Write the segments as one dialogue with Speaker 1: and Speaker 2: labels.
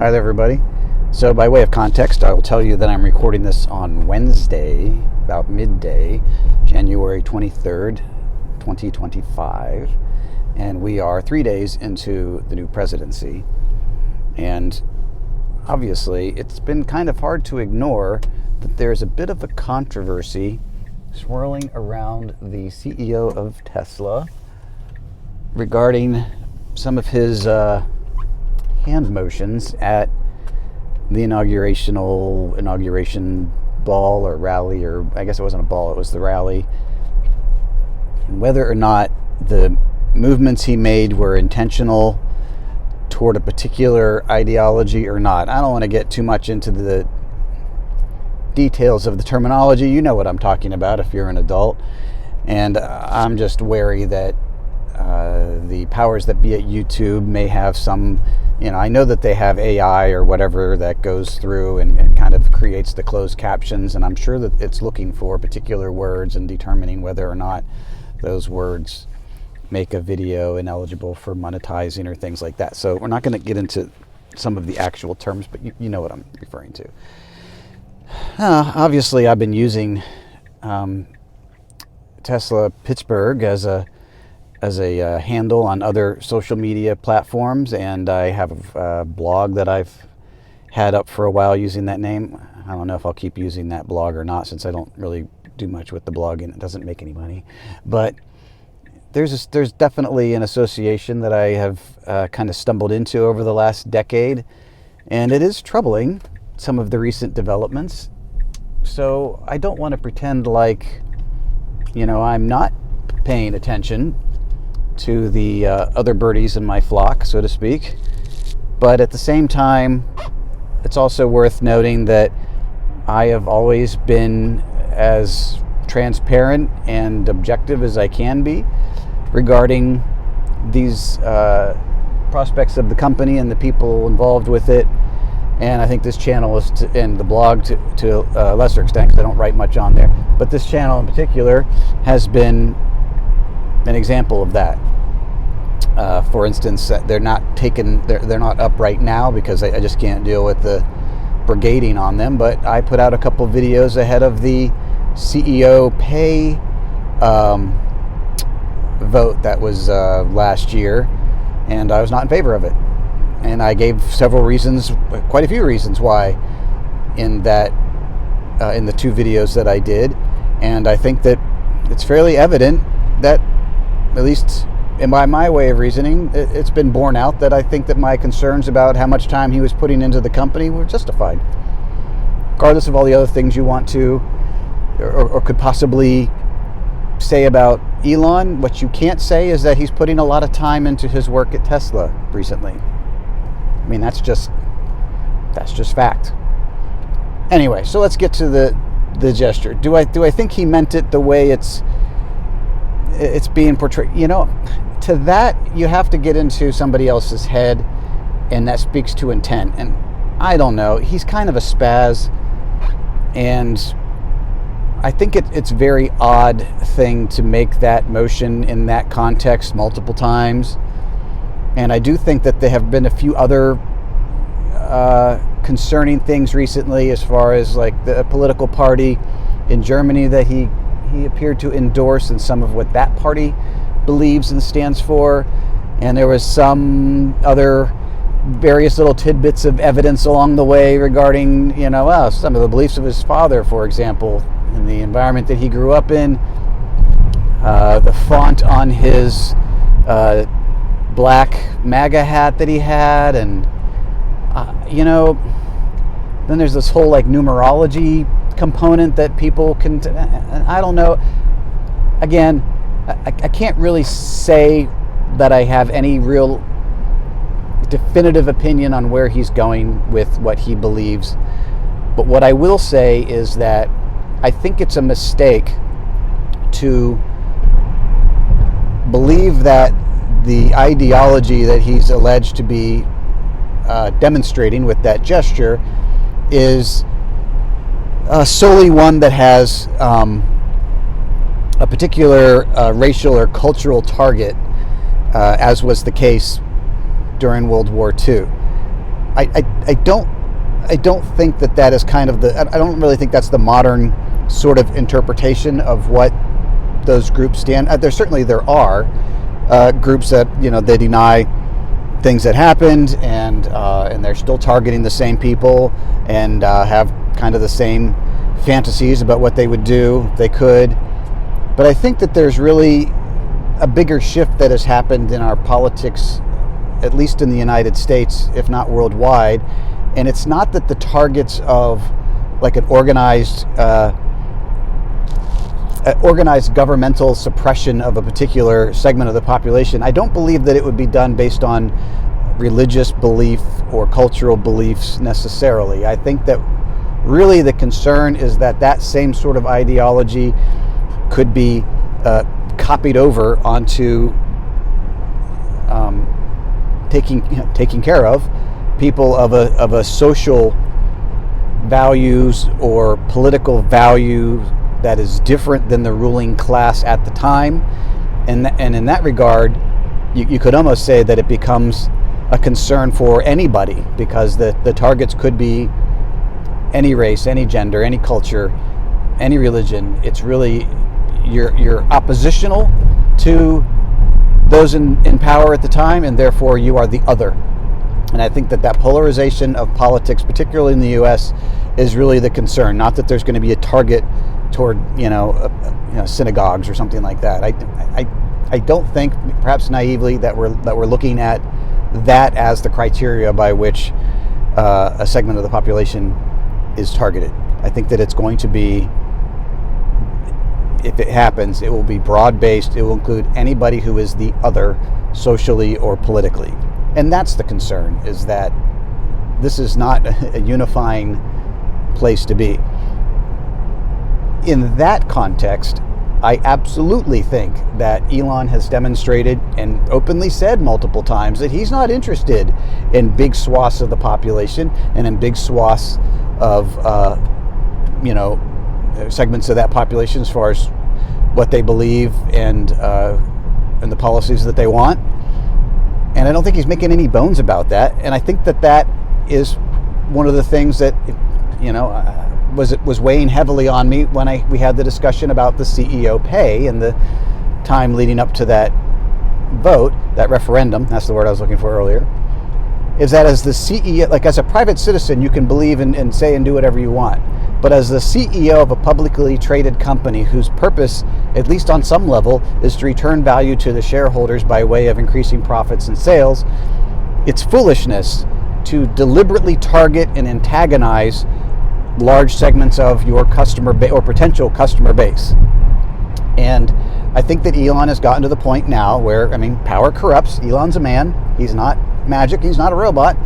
Speaker 1: Hi there, everybody. So by way of context, I will tell you that I'm recording this on Wednesday, about midday, January 23rd, 2025. And we are 3 days into the new presidency. And obviously, it's been kind of hard to ignore that there's a bit of a controversy swirling around the CEO of Tesla regarding some of his hand motions at the inauguration ball or rally, or I guess it wasn't a ball, it was the rally, and whether or not the movements he made were intentional toward a particular ideology or not. I don't want to get too much into the details of the terminology. You know what I'm talking about if you're an adult, and I'm just wary that the powers that be at YouTube may have some, I know that they have AI or whatever that goes through and kind of creates the closed captions, and I'm sure that it's looking for particular words and determining whether or not those words make a video ineligible for monetizing or things like that. So we're not going to get into some of the actual terms, but you know what I'm referring to. Obviously, I've been using Tesla Pittsburgh as a handle on other social media platforms, and I have a blog that I've had up for a while using that name. I don't know if I'll keep using that blog or not, since I don't really do much with the blog and it doesn't make any money. But there's definitely an association that I have kind of stumbled into over the last decade, and it is troubling, some of the recent developments. So I don't want to pretend like, I'm not paying attention to the other birdies in my flock, so to speak. But at the same time, it's also worth noting that I have always been as transparent and objective as I can be regarding these prospects of the company and the people involved with it. And I think this channel is, and the blog to a lesser extent, because I don't write much on there, but this channel in particular has been an example of that. For instance, they're not up right now because I just can't deal with the brigading on them. But I put out a couple videos ahead of the CEO pay vote that was last year, and I was not in favor of it. And I gave several reasons, quite a few reasons why, in the two videos that I did. And I think that it's fairly evident that, at least in my way of reasoning, it's been borne out that I think that my concerns about how much time he was putting into the company were justified. Regardless of all the other things you want to or could possibly say about Elon, what you can't say is that he's putting a lot of time into his work at Tesla recently. I mean, that's just fact. Anyway, so let's get to the gesture. Do I think he meant it the way it's being portrayed? To that, you have to get into somebody else's head, and that speaks to intent. And I don't know. He's kind of a spaz, and I think it's a very odd thing to make that motion in that context multiple times. And I do think that there have been a few other concerning things recently, as far as like the political party in Germany that he appeared to endorse, and some of what that party believes and stands for. And there was some other various little tidbits of evidence along the way regarding, some of the beliefs of his father, for example, in the environment that he grew up in, the font on his black MAGA hat that he had, and then there's this whole like numerology component that people can I don't know. Again, I can't really say that I have any real definitive opinion on where he's going with what he believes, but what I will say is that I think it's a mistake to believe that the ideology that he's alleged to be demonstrating with that gesture is solely one that has a particular racial or cultural target, as was the case during World War II. I don't think that is kind of I don't really think that's the modern sort of interpretation of what those groups stand. There are groups that they deny things that happened, and they're still targeting the same people, and have kind of the same fantasies about what they would do if they could. But I think that there's really a bigger shift that has happened in our politics, at least in the United States, if not worldwide. And it's not that the targets of like an organized governmental suppression of a particular segment of the population. I don't believe that it would be done based on religious belief or cultural beliefs necessarily. I think that really the concern is that same sort of ideology could be copied over onto taking care of people of a social values or political value that is different than the ruling class at the time, and in that regard, you could almost say that it becomes a concern for anybody, because the targets could be any race, any gender, any culture, any religion. It's really you're oppositional to those in power at the time, and therefore you are the other. And I think that polarization of politics, particularly in the U.S., is really the concern. Not that there's going to be a target toward synagogues or something like that. I don't think, perhaps naively, that we're looking at that as the criteria by which a segment of the population is targeted. I think that it's going to be, if it happens, it will be broad-based. It will include anybody who is the other socially or politically. And that's the concern, is that this is not a unifying place to be. In that context, I absolutely think that Elon has demonstrated and openly said multiple times that he's not interested in big swaths of the population and in big swaths of segments of that population as far as what they believe and the policies that they want. And I don't think he's making any bones about that. And I think that is one of the things that was weighing heavily on me when we had the discussion about the CEO pay and the time leading up to that vote, that referendum. That's the word I was looking for earlier. Is that as the CEO, like as a private citizen, you can believe and say and do whatever you want. But as the CEO of a publicly traded company whose purpose, at least on some level, is to return value to the shareholders by way of increasing profits and sales, it's foolishness to deliberately target and antagonize large segments of your customer base or potential customer base. And I think that Elon has gotten to the point now where, power corrupts. Elon's a man. He's not magic. He's not a robot.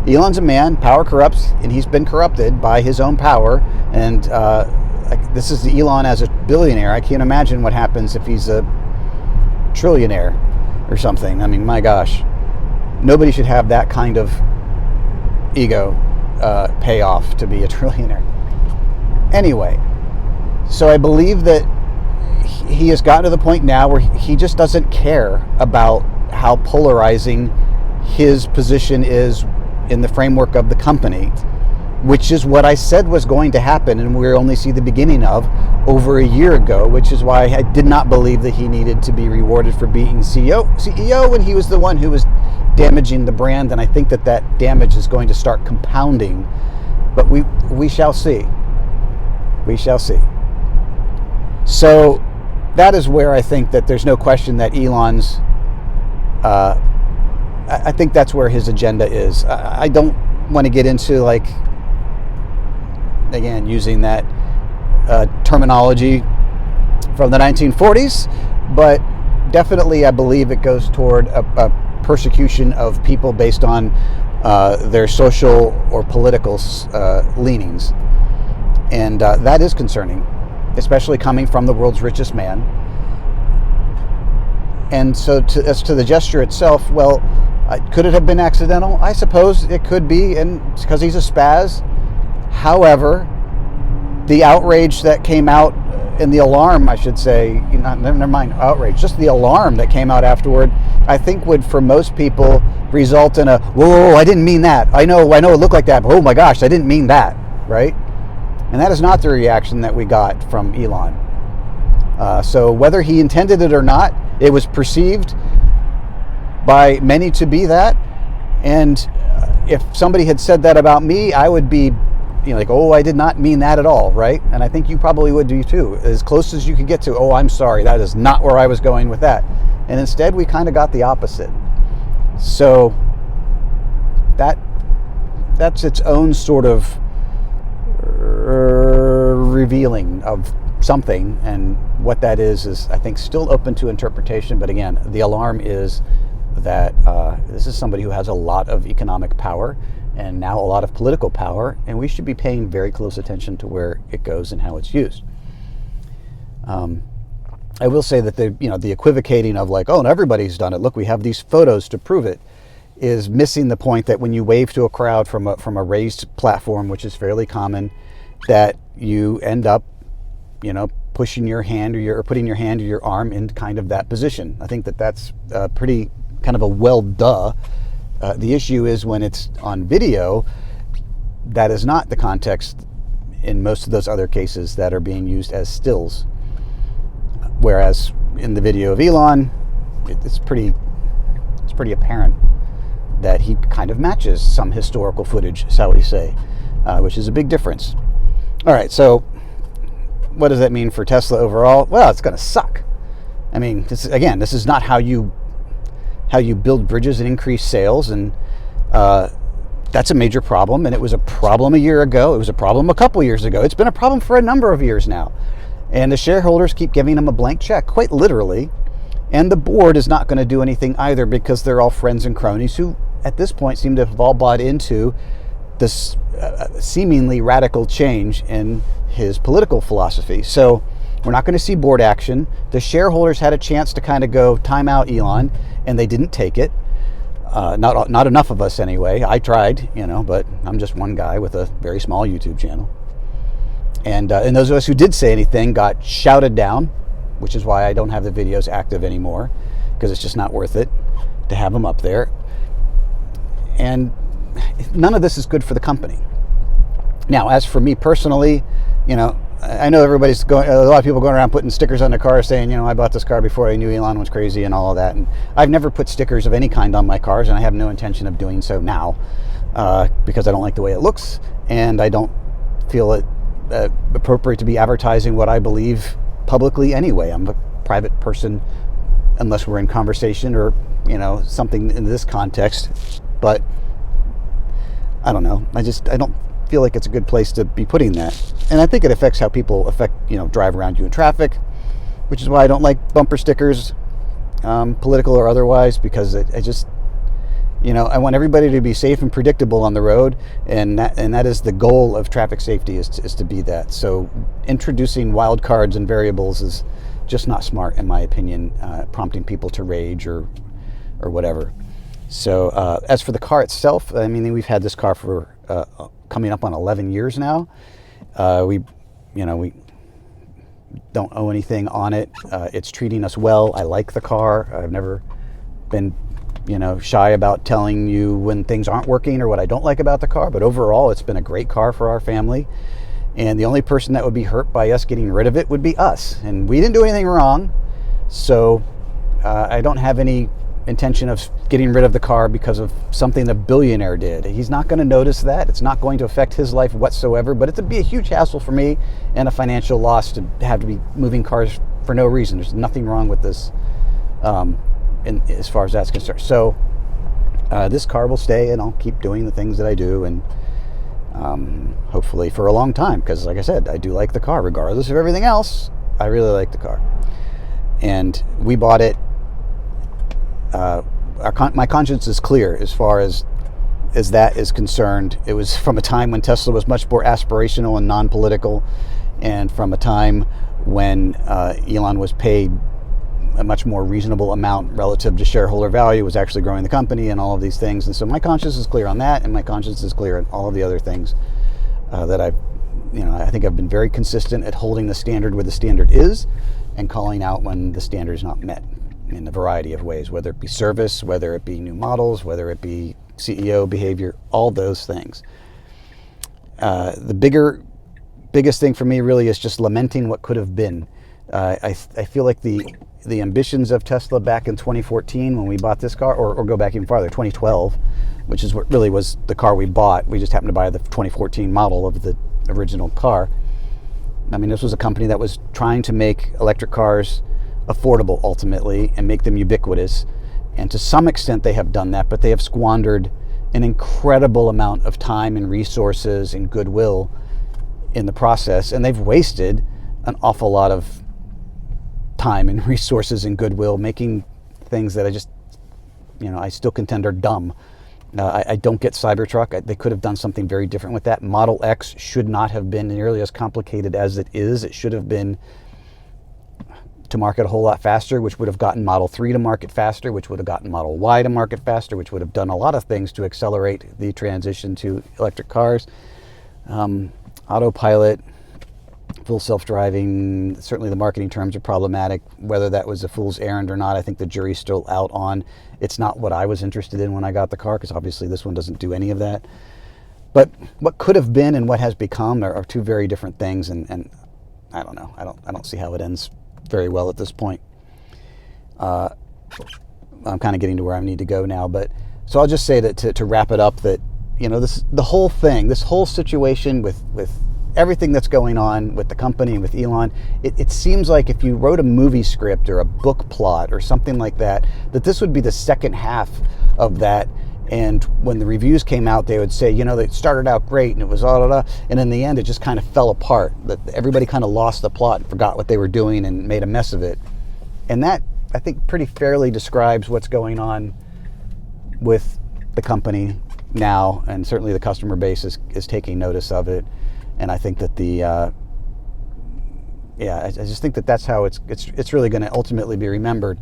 Speaker 1: Elon's a man. Power corrupts, and he's been corrupted by his own power. And this is the Elon as a billionaire. I can't imagine what happens if he's a trillionaire or something. My gosh. Nobody should have that kind of ego payoff to be a trillionaire. Anyway, so I believe that he has gotten to the point now where he just doesn't care about how polarizing his position is in the framework of the company, which is what I said was going to happen, and we only see the beginning of over a year ago, which is why I did not believe that he needed to be rewarded for being CEO when he was the one who was damaging the brand. And I think that damage is going to start compounding, but we shall see. We shall see. So that is where I think that there's no question that Elon's I think that's where his agenda is. I don't want to get into, again, using that terminology from the 1940s, but definitely I believe it goes toward a persecution of people based on their social or political leanings. And that is concerning, especially coming from the world's richest man. And so as to the gesture itself, well, could it have been accidental? I suppose it could be, and it's because he's a spaz. However, the outrage that came out, and the alarm, I should say, never mind outrage, just the alarm that came out afterward, I think would, for most people, result in a, whoa, I didn't mean that. I know it looked like that, but oh my gosh, I didn't mean that, right? And that is not the reaction that we got from Elon. So whether he intended it or not, it was perceived by many to be that. And if somebody had said that about me, I would be, like, oh, I did not mean that at all, right? And I think you probably would do too, as close as you could get to, oh, I'm sorry, that is not where I was going with that. And instead, we kind of got the opposite. So that's its own sort of revealing of something, and what that is I think still open to interpretation. But again, the alarm is that this is somebody who has a lot of economic power and now a lot of political power, and we should be paying very close attention to where it goes and how it's used. I will say that the equivocating of like, oh, everybody's done it, look, we have these photos to prove it, is missing the point that when you wave to a crowd from a raised platform, which is fairly common, that you end up, pushing your hand or putting your hand or your arm in kind of that position. I think that's pretty kind of a well duh. The issue is when it's on video, that is not the context in most of those other cases that are being used as stills. Whereas in the video of Elon, it's pretty apparent that he kind of matches some historical footage, shall we say, which is a big difference. All right, so what does that mean for Tesla overall? Well, it's going to suck. I mean, this is not how you build bridges and increase sales, and that's a major problem. And it was a problem a year ago. It was a problem a couple years ago. It's been a problem for a number of years now. And the shareholders keep giving them a blank check, quite literally. And the board is not going to do anything either, because they're all friends and cronies who, at this point, seem to have all bought into this seemingly radical change in his political philosophy. So we're not going to see board action. The shareholders had a chance to kind of go, time out, Elon, and they didn't take it. Not enough of us anyway. I tried, but I'm just one guy with a very small YouTube channel. And those of us who did say anything got shouted down, which is why I don't have the videos active anymore, because it's just not worth it to have them up there. And none of this is good for the company. Now, as for me personally, I know everybody's a lot of people going around putting stickers on their car saying, I bought this car before I knew Elon was crazy and all of that. And I've never put stickers of any kind on my cars, and I have no intention of doing so now, because I don't like the way it looks, and I don't feel it appropriate to be advertising what I believe publicly anyway. I'm a private person, unless we're in conversation or, something in this context. But I don't know. I don't feel like it's a good place to be putting that. And I think it affects how people drive around you in traffic, which is why I don't like bumper stickers, political or otherwise, because I want everybody to be safe and predictable on the road, and that is the goal of traffic safety, is to be that. So introducing wild cards and variables is just not smart, in my opinion, prompting people to rage or whatever. So as for the car itself, I mean, we've had this car for coming up on 11 years now. We don't owe anything on it. It's treating us well. I like the car. I've never been shy about telling you when things aren't working or what I don't like about the car, but overall it's been a great car for our family, and the only person that would be hurt by us getting rid of it would be us, and we didn't do anything wrong. So I don't have any intention of getting rid of the car because of something a billionaire did. He's not going to notice that. It's not going to affect his life whatsoever, but it'd be a huge hassle for me and a financial loss to have to be moving cars for no reason. There's nothing wrong with this as far as that's concerned. So this car will stay, and I'll keep doing the things that I do, and hopefully for a long time, because like I said, I do like the car regardless of everything else. I really like the car, and we bought it. My conscience is clear as far as that is concerned. It was from a time when Tesla was much more aspirational and non-political, and from a time when Elon was paid a much more reasonable amount relative to shareholder value, was actually growing the company and all of these things. And so my conscience is clear on that, and my conscience is clear on all of the other things that I think I've been very consistent at holding the standard where the standard is, and calling out when the standard is not met. in a variety of ways, whether it be service, whether it be new models, whether it be CEO behavior, all those things. The biggest thing for me really is just lamenting what could have been. I feel like the ambitions of Tesla back in 2014 when we bought this car, or go back even farther, 2012, which is what really was the car we bought. We just happened to buy the 2014 model of the original car. I mean, this was a company that was trying to make electric cars affordable ultimately and make them ubiquitous. And to some extent they have done that, but they have squandered an incredible amount of time and resources and goodwill in the process. And they've wasted an awful lot of time and resources and goodwill making things that I still contend are dumb. I don't get Cybertruck. They could have done something very different with that. Model X should not have been nearly as complicated as it is. It should have been to market a whole lot faster, which would have gotten Model 3 to market faster, which would have gotten Model Y to market faster, which would have done a lot of things to accelerate the transition to electric cars. Autopilot, full self-driving, certainly the marketing terms are problematic. Whether that was a fool's errand or not, I think the jury's still out on. It's not what I was interested in when I got the car, because obviously this one doesn't do any of that. But what could have been and what has become are two very different things, and I don't know. I don't see how it ends very well at this point. I'm kind of getting to where I need to go now, but so I'll just say that to wrap it up, that the whole thing, this whole situation with everything that's going on with the company and with Elon, it seems like if you wrote a movie script or a book plot or something like that, that this would be the second half of that. And when the reviews came out, they would say, they started out great and it was and in the end it just kind of fell apart. That everybody kind of lost the plot and forgot what they were doing and made a mess of it. And that, I think, pretty fairly describes what's going on with the company now, and certainly the customer base is taking notice of it. And I think that I just think that that's how it's really going to ultimately be remembered,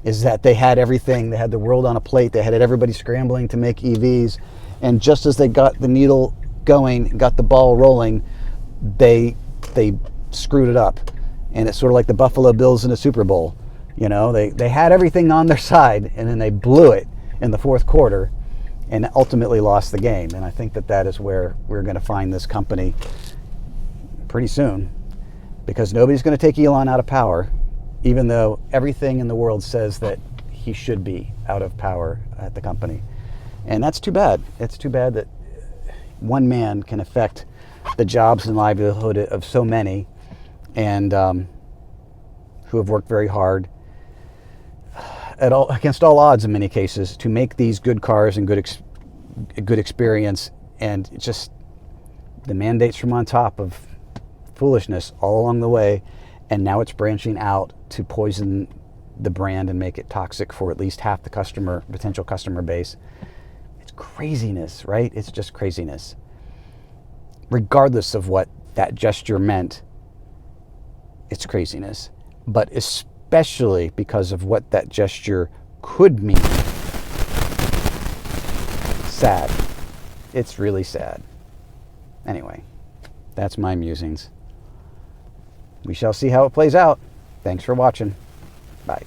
Speaker 1: is that they had everything. They had the world on a plate. They had everybody scrambling to make EVs. And just as they got the needle going, got the ball rolling, they screwed it up. And it's sort of like the Buffalo Bills in a Super Bowl. They had everything on their side, and then they blew it in the fourth quarter and ultimately lost the game. And I think that is where we're going to find this company pretty soon, because nobody's going to take Elon out of power, even though everything in the world says that he should be out of power at the company. And that's too bad. It's too bad that one man can affect the jobs and livelihood of so many, and who have worked very hard against all odds in many cases to make these good cars and good experience, and just the mandates from on top of foolishness all along the way. And now it's branching out to poison the brand and make it toxic for at least half the potential customer base. It's craziness, right? It's just craziness. Regardless of what that gesture meant, it's craziness. But especially because of what that gesture could mean. Sad. It's really sad. Anyway, that's my musings. We shall see how it plays out. Thanks for watching. Bye.